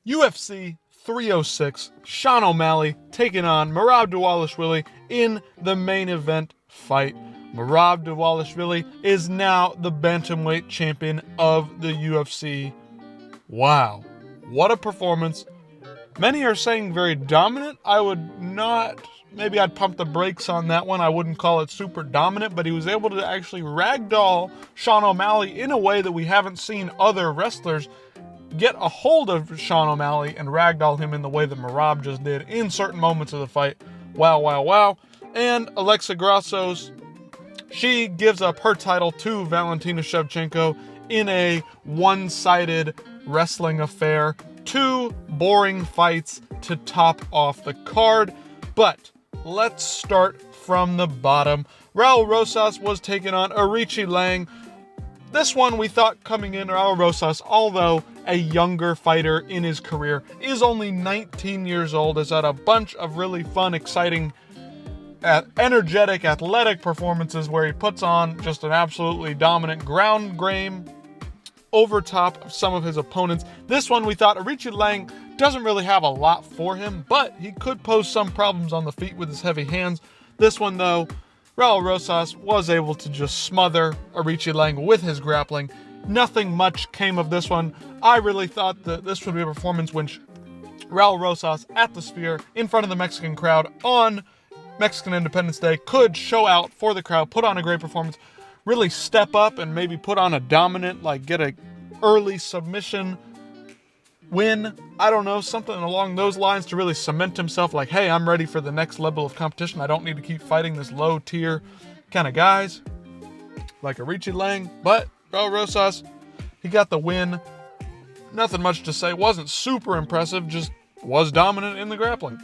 UFC 306, Sean O'Malley taking on Merab Dvalishvili in the main event fight. Merab Dvalishvili is now the bantamweight champion of the UFC. Wow, what a performance. Many are saying very dominant. I would not, maybe I'd pump the brakes on that one. I wouldn't call it super dominant, but he was able to actually ragdoll Sean O'Malley in a way that we haven't seen other wrestlers get a hold of Sean O'Malley and ragdoll him in the way that Merab just did in certain moments of the fight. Wow, wow, wow. And Alexa Grassos, she gives up her title to Valentina Shevchenko in a one-sided wrestling affair. 2 boring fights to top off the card. But let's start from the bottom. Raul Rosas was taking on Aoriqi Lang. This one we thought coming in, Raul Rosas, although a younger fighter in his career, is only 19 years old, has had a bunch of really fun, exciting, energetic, athletic performances where he puts on just an absolutely dominant ground game over top of some of his opponents. This one we thought Aoriqi Lang doesn't really have a lot for him, but he could pose some problems on the feet with his heavy hands. This one though, Raul Rosas was able to just smother Aoriqi Lang with his grappling. Nothing much came of this one. I really thought that this would be a performance when Raul Rosas at the Sphere in front of the Mexican crowd on Mexican Independence Day could show out for the crowd, put on a great performance, really step up and maybe put on a dominant, like get a early submission win. I don't know, something along those lines to really cement himself like, hey, I'm ready for the next level of competition. I don't need to keep fighting this low tier kind of guys like Aoriqi Lang. But Raul Rosas, he got the win. Nothing much to say. Wasn't super impressive, just was dominant in the grappling.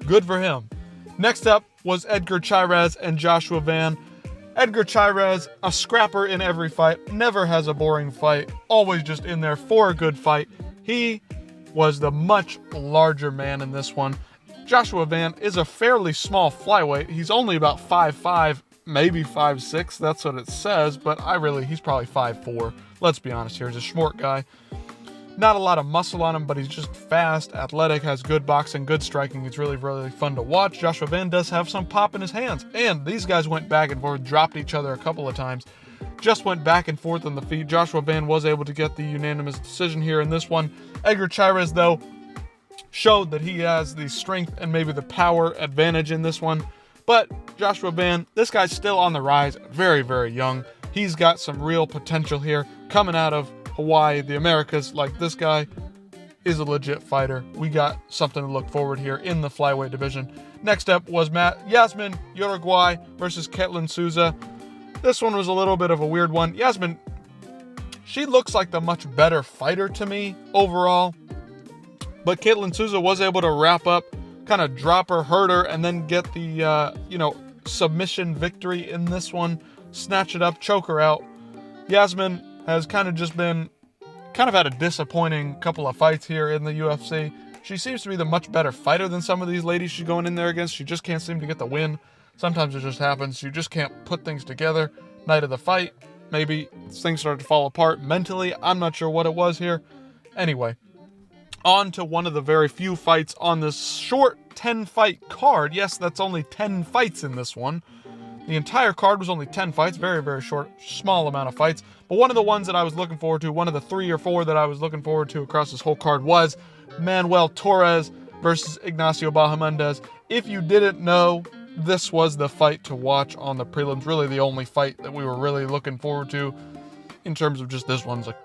Good for him. Next up was Edgar Chairez and Joshua Van. Edgar Chairez, a scrapper in every fight, never has a boring fight, always just in there for a good fight. He was the much larger man in this one. Joshua Van is a fairly small flyweight. He's only about 5'5", maybe 5'6", that's what it says, but he's probably 5'4". Let's be honest here, he's a short guy. Not a lot of muscle on him, but he's just fast, athletic, has good boxing, good striking. It's really, really fun to watch. Joshua Van does have some pop in his hands. And these guys went back and forth, dropped each other a couple of times. Just went back and forth on the feet. Joshua Van was able to get the unanimous decision here in this one. Edgar Chairez, though, showed that he has the strength and maybe the power advantage in this one. But Joshua Van, this guy's still on the rise, very, very young. He's got some real potential here coming out of Hawaii, the Americas. Like, this guy is a legit fighter. We got something to look forward here in the flyweight division. Next up was Yasmin Uruguay versus Ketlin Souza. This one was a little bit of a weird one. Yasmin, she looks like the much better fighter to me overall, but Ketlin Souza was able to wrap up, kind of drop her, hurt her, and then get the submission victory in this one, snatch it up, choke her out. Yasmin has kind of had a disappointing couple of fights here in the UFC. She seems to be the much better fighter than some of these ladies she's going in there against. She just can't seem to get the win. Sometimes it just happens. You just can't put things together. Night of the fight, maybe things started to fall apart mentally. I'm not sure what it was here. Anyway, on to one of the very few fights on this short 10-fight card. Yes, that's only 10 fights in this one. The entire card was only 10 fights, very, very short, small amount of fights. But one of the ones that I was looking forward to, one of the 3 or 4 that I was looking forward to across this whole card was Manuel Torres versus Ignacio Bahamondes. If you didn't know, this was the fight to watch on the prelims. Really the only fight that we were really looking forward to in terms of just this one's a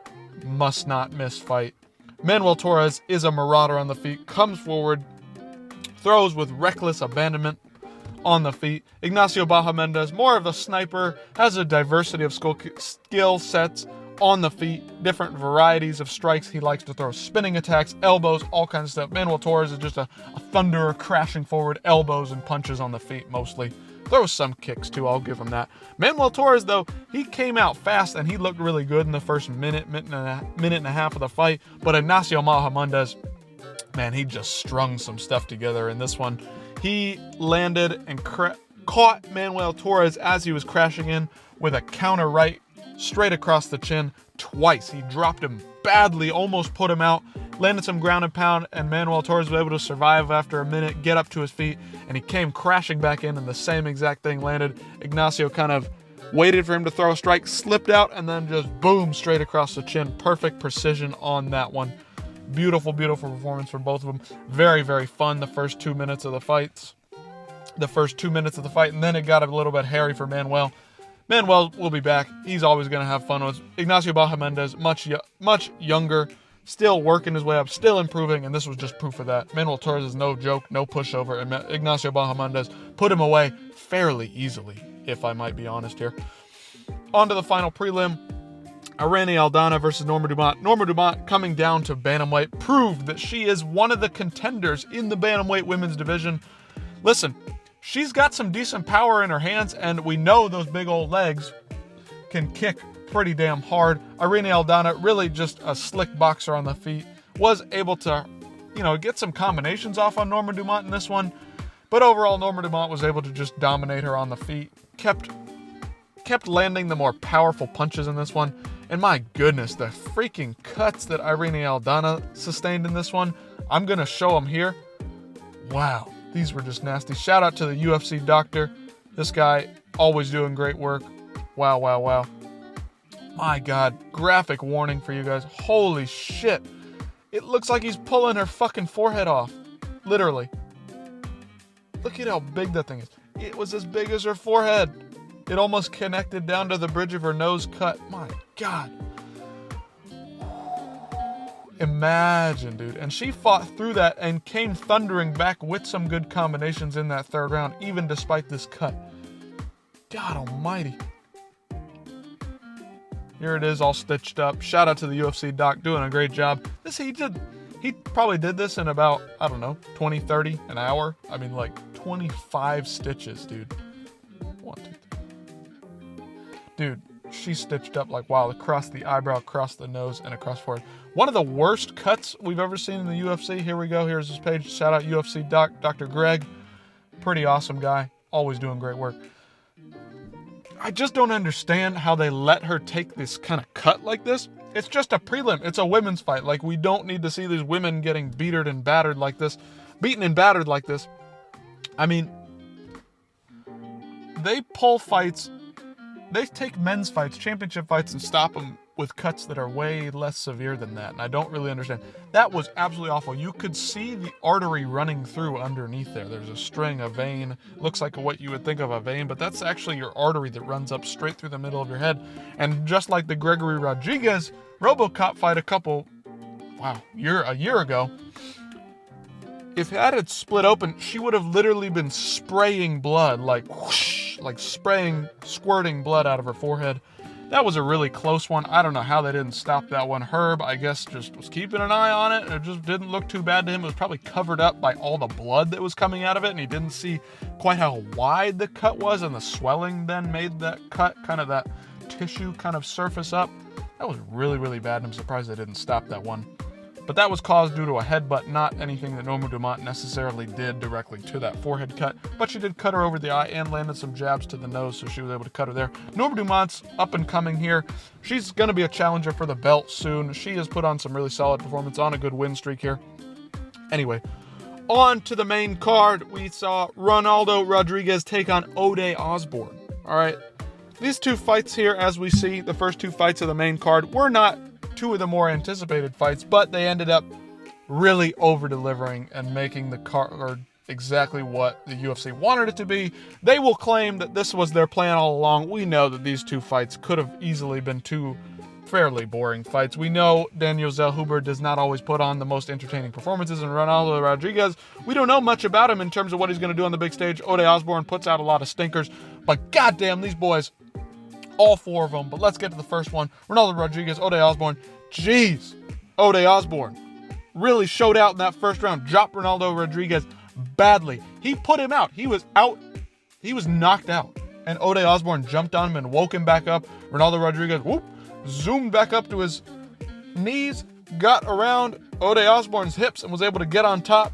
must not miss fight. Manuel Torres is a marauder on the feet, comes forward, throws with reckless abandonment on the feet. Ignacio Bahamondes, more of a sniper, has a diversity of skill sets on the feet, different varieties of strikes. He likes to throw spinning attacks, elbows, all kinds of stuff. Manuel Torres is just a thunderer, crashing forward, elbows and punches on the feet mostly. Throws some kicks too, I'll give him that. Manuel Torres, though, he came out fast and he looked really good in the first minute and a half of the fight. But Ignacio Bahamondes, man, he just strung some stuff together in this one. He landed and caught Manuel Torres as he was crashing in with a counter right straight across the chin twice. He dropped him badly, almost put him out. Landed some ground and pound, and Manuel Torres was able to survive after a minute, get up to his feet, and he came crashing back in, and the same exact thing landed. Ignacio kind of waited for him to throw a strike, slipped out, and then just boom, straight across the chin. Perfect precision on that one. Beautiful, beautiful performance from both of them. Very, very fun the first 2 minutes of the fights. And then it got a little bit hairy for Manuel. Manuel will be back. He's always going to have fun with Ignacio Bahamondes, much younger, still working his way up, still improving, and this was just proof of that. Manuel Torres is no joke, no pushover, and Ignacio Bahamondes put him away fairly easily, if I might be honest here. On to the final prelim. Irene Aldana versus Norma Dumont. Norma Dumont, coming down to bantamweight, proved that she is one of the contenders in the bantamweight women's division. Listen, she's got some decent power in her hands, and we know those big old legs can kick pretty damn hard. Irene Aldana, really just a slick boxer on the feet, was able to, get some combinations off on Norma Dumont in this one. But overall, Norma Dumont was able to just dominate her on the feet. Kept landing the more powerful punches in this one. And my goodness, the freaking cuts that Irene Aldana sustained in this one. I'm going to show them here. Wow, these were just nasty. Shout out to the UFC doctor. This guy, always doing great work. Wow, wow, wow. My God, graphic warning for you guys. Holy shit. It looks like he's pulling her fucking forehead off. Literally. Look at how big that thing is. It was as big as her forehead. It almost connected down to the bridge of her nose cut. My God. Imagine, dude. And she fought through that and came thundering back with some good combinations in that third round, even despite this cut. God almighty. Here it is, all stitched up. Shout out to the UFC doc, doing a great job. He probably did this in about, 20, 30, an hour. I mean, like 25 stitches, dude. 1, 2, 3. Dude, she stitched up like wild across the eyebrow, across the nose, and across the forehead. One of the worst cuts we've ever seen in the UFC. Here we go. Here's his page. Shout out UFC doc, Dr. Greg. Pretty awesome guy. Always doing great work. I just don't understand how they let her take this kind of cut like this. It's just a prelim. It's a women's fight. Like, we don't need to see these women getting beaten and battered like this. I mean, they pull fights. They take men's fights, championship fights, and stop them with cuts that are way less severe than that. And I don't really understand. That was absolutely awful. You could see the artery running through underneath there. There's a string, a vein. Looks like what you would think of a vein, but that's actually your artery that runs up straight through the middle of your head. And just like the Gregory Rodriguez RoboCop fight a year ago, if that had split open, she would have literally been spraying blood, like whoosh, like squirting blood out of her forehead. That was a really close one. I don't know how they didn't stop that one. Herb, I guess, just was keeping an eye on it. It just didn't look too bad to him. It was probably covered up by all the blood that was coming out of it, and he didn't see quite how wide the cut was, and the swelling then made that cut, kind of that tissue kind of surface up. That was really, really bad, and I'm surprised they didn't stop that one. But that was caused due to a headbutt, not anything that Norma Dumont necessarily did directly to that forehead cut. But she did cut her over the eye and landed some jabs to the nose, so she was able to cut her there. Norma Dumont's up and coming here. She's going to be a challenger for the belt soon. She has put on some really solid performance, on a good win streak here. Anyway, on to the main card. We saw Ronaldo Rodriguez take on Ode Osbourne. All right. These two fights here, as we see, the first two fights of the main card, were not two of the more anticipated fights, but they ended up really over-delivering and making the card exactly what the UFC wanted it to be. They will claim that this was their plan all along. We know that these two fights could have easily been two fairly boring fights. We know Daniel Zellhuber does not always put on the most entertaining performances, and Ronaldo Rodriguez, we don't know much about him in terms of what he's going to do on the big stage. Ode Osbourne puts out a lot of stinkers, but goddamn, these boys, all four of them. But let's get to the first one. Ronaldo Rodriguez, Ode Osbourne. Jeez, Ode Osbourne really showed out in that first round. Dropped Ronaldo Rodriguez badly. He put him out. He was out. He was knocked out. And Ode Osbourne jumped on him and woke him back up. Ronaldo Rodriguez, zoomed back up to his knees, got around Ode Osbourne's hips and was able to get on top,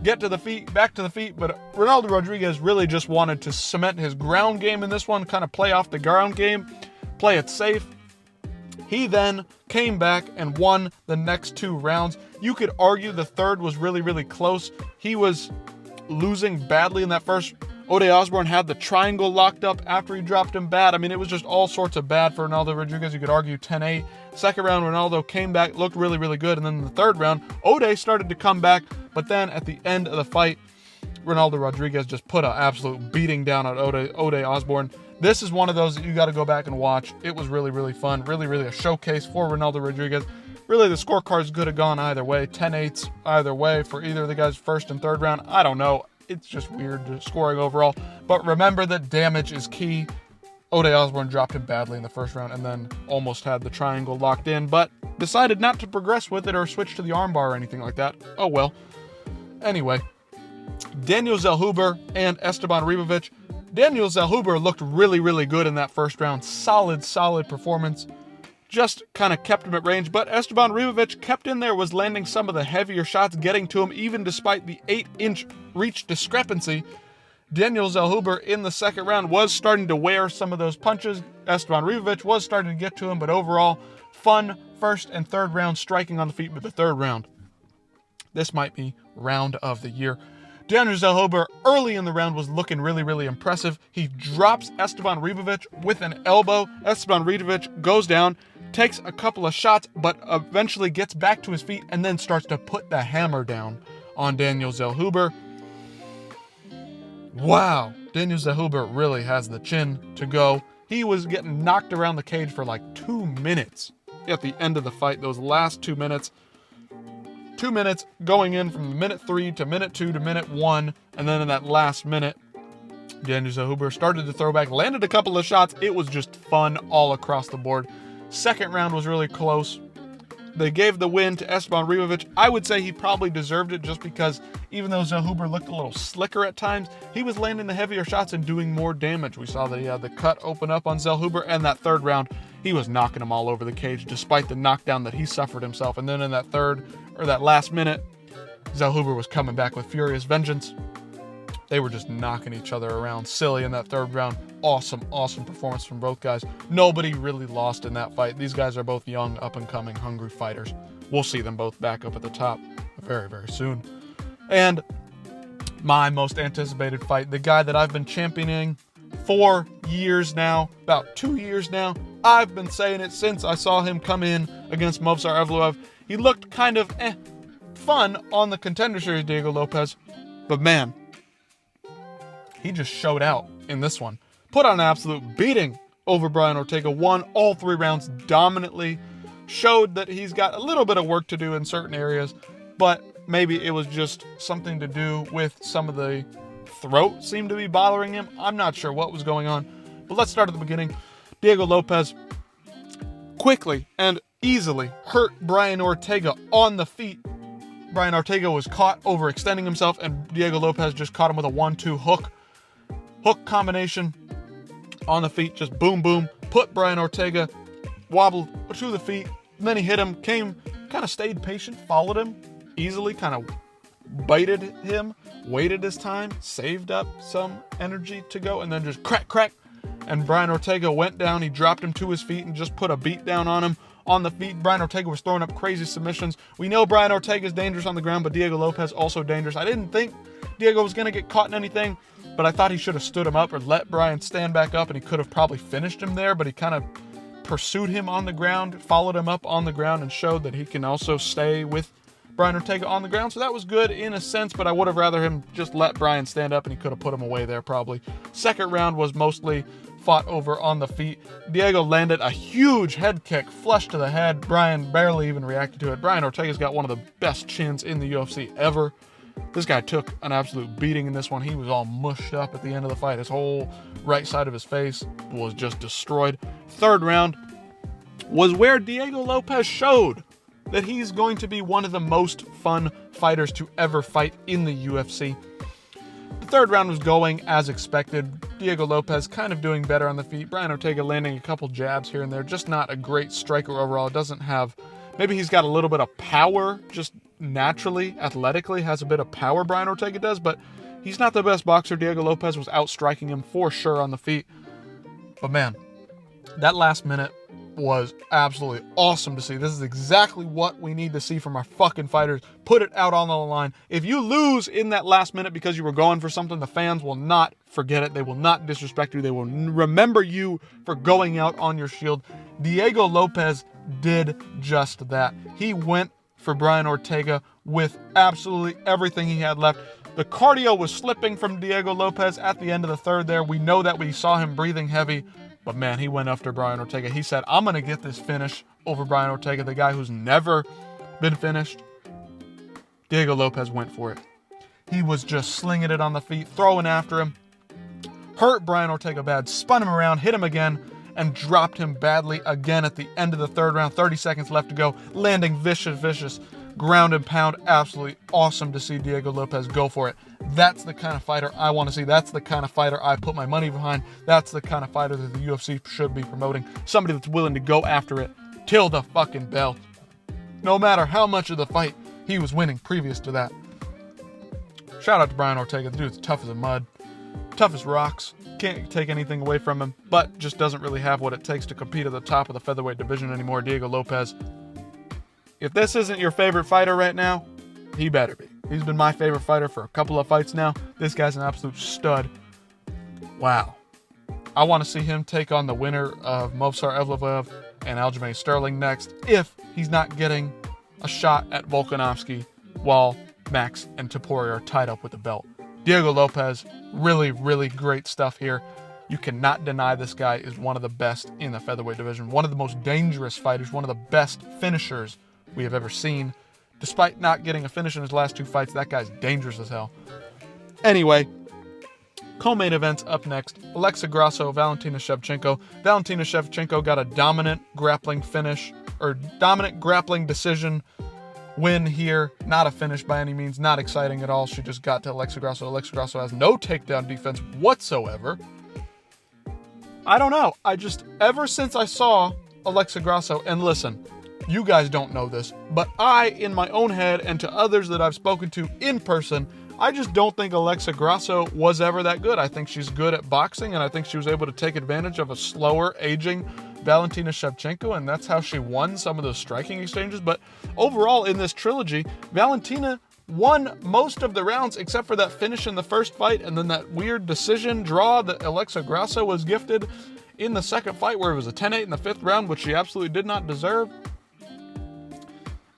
get to the feet, back to the feet. But Ronaldo Rodriguez really just wanted to cement his ground game in this one, kind of play off the ground game, play it safe. He then came back and won the next 2 rounds. You could argue the third was really, really close. He was losing badly in that first. Ode Osbourne had the triangle locked up after he dropped him bad. I mean, it was just all sorts of bad for Ronaldo Rodriguez. You could argue 10-8. Second round, Ronaldo came back, looked really, really good. And then in the third round, Ode started to come back. But then at the end of the fight, Ronaldo Rodriguez just put an absolute beating down on Ode Osbourne. This is one of those that you got to go back and watch. It was really, really fun. Really, really a showcase for Ronaldo Rodriguez. Really, the scorecards could have gone either way. 10-8s either way for either of the guys' first and third round. I don't know. It's just weird scoring overall. But remember that damage is key. Ode Osbourne dropped him badly in the first round and then almost had the triangle locked in, but decided not to progress with it or switch to the armbar or anything like that. Oh well. Anyway, Daniel Zellhuber and Esteban Ribovic. Daniel Zellhuber looked really, really good in that first round. Solid performance. Just kind of kept him at range, but Esteban Ribovic kept in there, was landing some of the heavier shots, getting to him, even despite the 8-inch reach discrepancy. Daniel Zellhuber in the second round was starting to wear some of those punches. Esteban Ribovic was starting to get to him, but overall, fun first and third round striking on the feet. But the third round, this might be round of the year. Daniel Zellhuber early in the round was looking really, really impressive. He drops Esteban Ribovic with an elbow. Esteban Ribovic goes down, takes a couple of shots, but eventually gets back to his feet and then starts to put the hammer down on Daniel Zellhuber. Wow, Daniel Zellhuber really has the chin to go. He was getting knocked around the cage for like 2 minutes at the end of the fight, those last 2 minutes. 2 minutes going in from minute 3 to minute 2 to minute 1, and then in that last minute, Daniel Zellhuber started to throw back, landed a couple of shots. It was just fun all across the board. Second round was really close. They gave the win to Esteban Ribovic. I would say he probably deserved it just because even though Zellhuber looked a little slicker at times, he was landing the heavier shots and doing more damage. We saw that he had the cut open up on Zellhuber, and that third round, he was knocking him all over the cage despite the knockdown that he suffered himself. And then in that that last minute, Zellhuber was coming back with furious vengeance. They were just knocking each other around silly in that third round. Awesome performance from both guys. Nobody really lost in that fight. These guys are both young, up-and-coming, hungry fighters. We'll see them both back up at the top very, very soon. And my most anticipated fight, the guy that I've been championing for years now, about 2 years now. I've been saying it since I saw him come in against Movsar Evloev. He looked kind of fun on the Contender Series, Diego Lopez. But man, he just showed out in this one. Put on an absolute beating over Brian Ortega. Won all 3 rounds dominantly. Showed that he's got a little bit of work to do in certain areas. But maybe it was just something to do with some of the throat seemed to be bothering him. I'm not sure what was going on. But let's start at the beginning. Diego Lopez quickly and easily hurt Brian Ortega on the feet. Brian Ortega was caught overextending himself, and Diego Lopez just caught him with a 1-2 hook combination on the feet. Just boom, boom. Put Brian Ortega, wobbled to the feet. And then he hit him, kind of stayed patient, followed him easily, kind of baited him, waited his time, saved up some energy to go, and then just crack. And Brian Ortega went down. He dropped him to his feet and just put a beat down on him on the feet. Brian Ortega was throwing up crazy submissions. We know Brian Ortega is dangerous on the ground, but Diego Lopez also dangerous. I didn't think Diego was going to get caught in anything, but I thought he should have stood him up or let Brian stand back up, and he could have probably finished him there, but he kind of pursued him on the ground, followed him up on the ground, and showed that he can also stay with Brian Ortega on the ground. So that was good in a sense, but I would have rather him just let Brian stand up, and he could have put him away there probably. Second round was mostly fought over on the feet. Diego landed a huge head kick, flush to the head. Brian barely even reacted to it. Brian Ortega's got one of the best chins in the UFC ever. This guy took an absolute beating in this one. He was all mushed up at the end of the fight. His whole right side of his face was just destroyed. Third round was where Diego Lopez showed that he's going to be one of the most fun fighters to ever fight in the UFC. The third round was going as expected. Diego Lopez kind of doing better on the feet. Brian Ortega landing a couple jabs here and there. Just not a great striker overall. Doesn't have... Maybe he's got a little bit of power, just naturally, athletically, has a bit of power, Brian Ortega does, but he's not the best boxer. Diego Lopez was outstriking him for sure on the feet. But man, that last minute, was absolutely awesome to see. This is exactly what we need to see from our fucking fighters. Put it out on the line. If you lose in that last minute because you were going for something, the fans will not forget it. They will not disrespect you. They will remember you for going out on your shield. Diego Lopez did just that. He went for Brian Ortega with absolutely everything he had left. The cardio was slipping from Diego Lopez at the end of the third there. We know that we saw him breathing heavy. But man, he went after Brian Ortega. He said, I'm going to get this finish over Brian Ortega, the guy who's never been finished. Diego Lopez went for it. He was just slinging it on the feet, throwing after him. Hurt Brian Ortega bad, spun him around, hit him again, and dropped him badly again at the end of the third round. 30 seconds left to go, landing vicious ground and pound. Absolutely awesome to see Diego Lopez go for it. That's the kind of fighter I want to see. That's the kind of fighter I put my money behind. That's the kind of fighter that the UFC should be promoting. Somebody that's willing to go after it till the fucking bell. No matter how much of the fight he was winning previous to that. Shout out to Brian Ortega. The dude's tough as a mud. Tough as rocks. Can't take anything away from him, but just doesn't really have what it takes to compete at the top of the featherweight division anymore. Diego Lopez. If this isn't your favorite fighter right now, he better be. He's been my favorite fighter for a couple of fights now. This guy's an absolute stud. Wow. I want to see him take on the winner of Movsar Evloev and Aljamain Sterling next, if he's not getting a shot at Volkanovski while Max and Topuria are tied up with the belt. Diego Lopez, really great stuff here. You cannot deny this guy is one of the best in the featherweight division. One of the most dangerous fighters. One of the best finishers we have ever seen. Despite not getting a finish in his last two fights, that guy's dangerous as hell. Anyway, co-main events up next. Alexa Grasso, Valentina Shevchenko. Valentina Shevchenko got a dominant grappling finish, or dominant grappling decision win here. Not a finish by any means. Not exciting at all. She just got to Alexa Grasso. Alexa Grasso has no takedown defense whatsoever. I don't know. Ever since I saw Alexa Grasso, and listen, you guys don't know this, but I, in my own head, and to others that I've spoken to in person, I just don't think Alexa Grasso was ever that good. I think she's good at boxing, and I think she was able to take advantage of a slower aging Valentina Shevchenko, and that's how she won some of those striking exchanges. But overall, in this trilogy, Valentina won most of the rounds except for that finish in the first fight, and then that weird decision draw that Alexa Grasso was gifted in the second fight, where it was a 10-8 in the fifth round, which she absolutely did not deserve.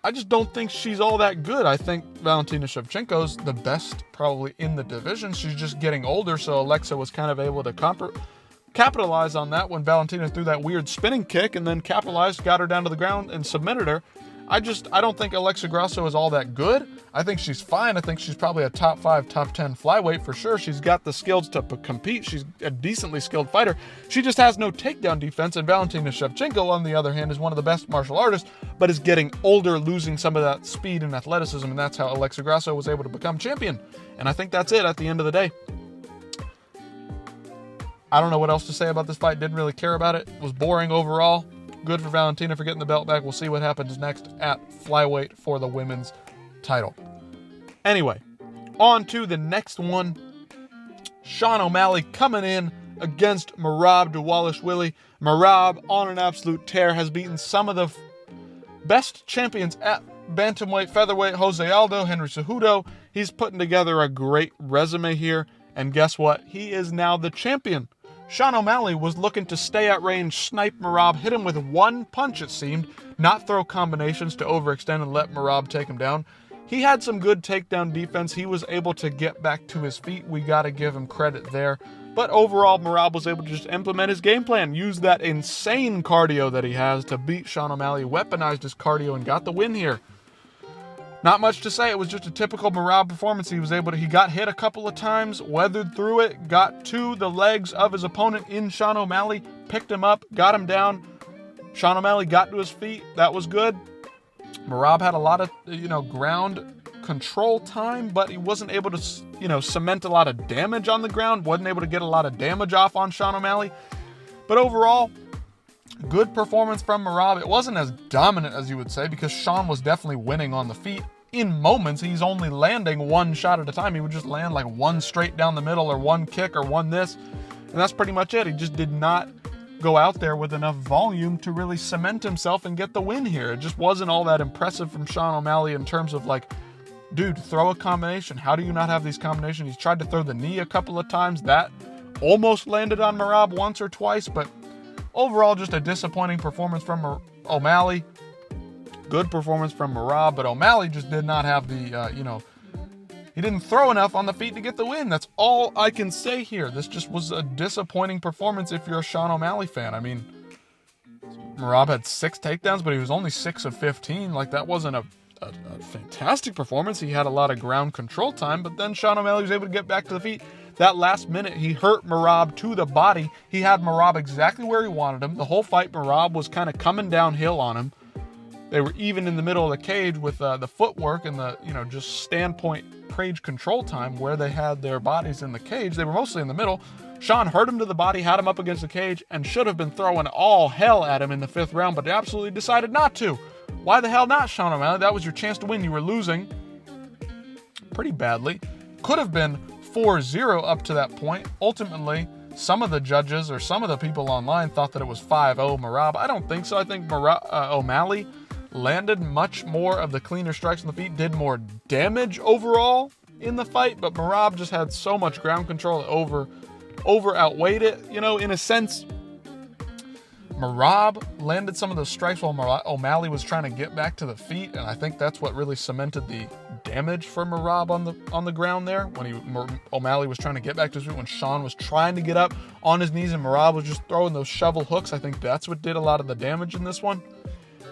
I just don't think she's all that good. I think Valentina Shevchenko's the best probably in the division. She's just getting older, so Alexa was kind of able to capitalize on that when Valentina threw that weird spinning kick, and then capitalized, got her down to the ground, and submitted her. I don't think Alexa Grasso is all that good. I think she's fine. I think she's probably a top 5, top 10 flyweight for sure. She's got the skills to compete. She's a decently skilled fighter. She just has no takedown defense, and Valentina Shevchenko, on the other hand, is one of the best martial artists, but is getting older, losing some of that speed and athleticism, and that's how Alexa Grasso was able to become champion. And I think that's it at the end of the day. I don't know what else to say about this fight. Didn't really care about it. It was boring overall. Good for Valentina for getting the belt back. We'll see what happens next at flyweight for the women's title. Anyway, on to the next one. Sean O'Malley coming in against Merab Dvalishvili. Merab, on an absolute tear, has beaten some of the best champions at bantamweight, featherweight. Jose Aldo, Henry Cejudo. He's putting together a great resume here. And guess what? He is now the champion. Sean O'Malley was looking to stay at range, snipe Merab, hit him with one punch it seemed, not throw combinations to overextend and let Merab take him down. He had some good takedown defense. He was able to get back to his feet. We got to give him credit there. But overall, Merab was able to just implement his game plan, use that insane cardio that he has to beat Sean O'Malley, weaponized his cardio, and got the win here. Not much to say. It was just a typical Merab performance. He got hit a couple of times, weathered through it, got to the legs of his opponent in Sean O'Malley, picked him up, got him down. Sean O'Malley got to his feet. That was good. Merab had a lot of, ground control time, but he wasn't able to, cement a lot of damage on the ground. Wasn't able to get a lot of damage off on Sean O'Malley. But overall, good performance from Merab. It wasn't as dominant as you would say, because Sean was definitely winning on the feet. In moments, he's only landing one shot at a time. He would just land like one straight down the middle, or one kick, or one this. And that's pretty much it. He just did not go out there with enough volume to really cement himself and get the win here. It just wasn't all that impressive from Sean O'Malley in terms of like, dude, throw a combination. How do you not have these combinations? He's tried to throw the knee a couple of times. That almost landed on Merab once or twice, but overall just a disappointing performance from O'Malley. Good performance from Merab, but O'Malley just did not have the, he didn't throw enough on the feet to get the win. That's all I can say here. This just was a disappointing performance if you're a Sean O'Malley fan. I mean, Merab had 6 takedowns, but he was only 6 of 15. Like, that wasn't a fantastic performance. He had a lot of ground control time, but then Sean O'Malley was able to get back to the feet. That last minute, he hurt Merab to the body. He had Merab exactly where he wanted him. The whole fight, Merab was kind of coming downhill on him. They were even in the middle of the cage with the footwork and the, just standpoint cage control time where they had their bodies in the cage. They were mostly in the middle. Sean hurt him to the body, had him up against the cage, and should have been throwing all hell at him in the 5th round, but they absolutely decided not to. Why the hell not, Sean O'Malley? That was your chance to win. You were losing pretty badly. Could have been 4-0 up to that point. Ultimately, some of the judges or some of the people online thought that it was 5-0 Merab. I don't think so. I think O'Malley landed much more of the cleaner strikes on the feet, did more damage overall in the fight, but Merab just had so much ground control that over outweighed it. In a sense, Merab landed some of those strikes while O'Malley was trying to get back to the feet, and I think that's what really cemented the damage for Merab on the ground there. When O'Malley was trying to get back to his feet, when Sean was trying to get up on his knees and Merab was just throwing those shovel hooks, I think that's what did a lot of the damage in this one.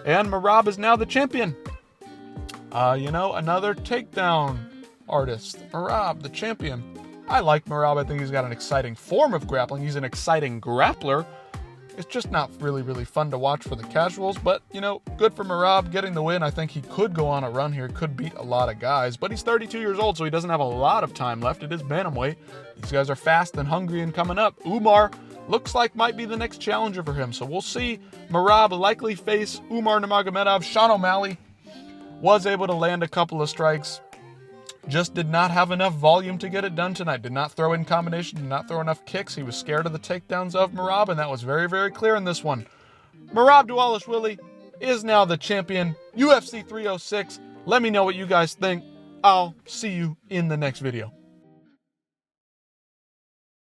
And Merab is now the champion. Another takedown artist. Merab, the champion. I like Merab. I think he's got an exciting form of grappling. He's an exciting grappler. It's just not really, really fun to watch for the casuals, but, good for Merab getting the win. I think he could go on a run here, could beat a lot of guys, but he's 32 years old, so he doesn't have a lot of time left. It is bantamweight. These guys are fast and hungry and coming up. Umar looks like might be the next challenger for him, so we'll see. Merab likely face Umar Nurmagomedov. Sean O'Malley was able to land a couple of strikes. Just did not have enough volume to get it done tonight. Did not throw in combination, did not throw enough kicks. He was scared of the takedowns of Merab, and that was very, very clear in this one. Merab Dvalishvili is now the champion, UFC 306. Let me know what you guys think. I'll see you in the next video.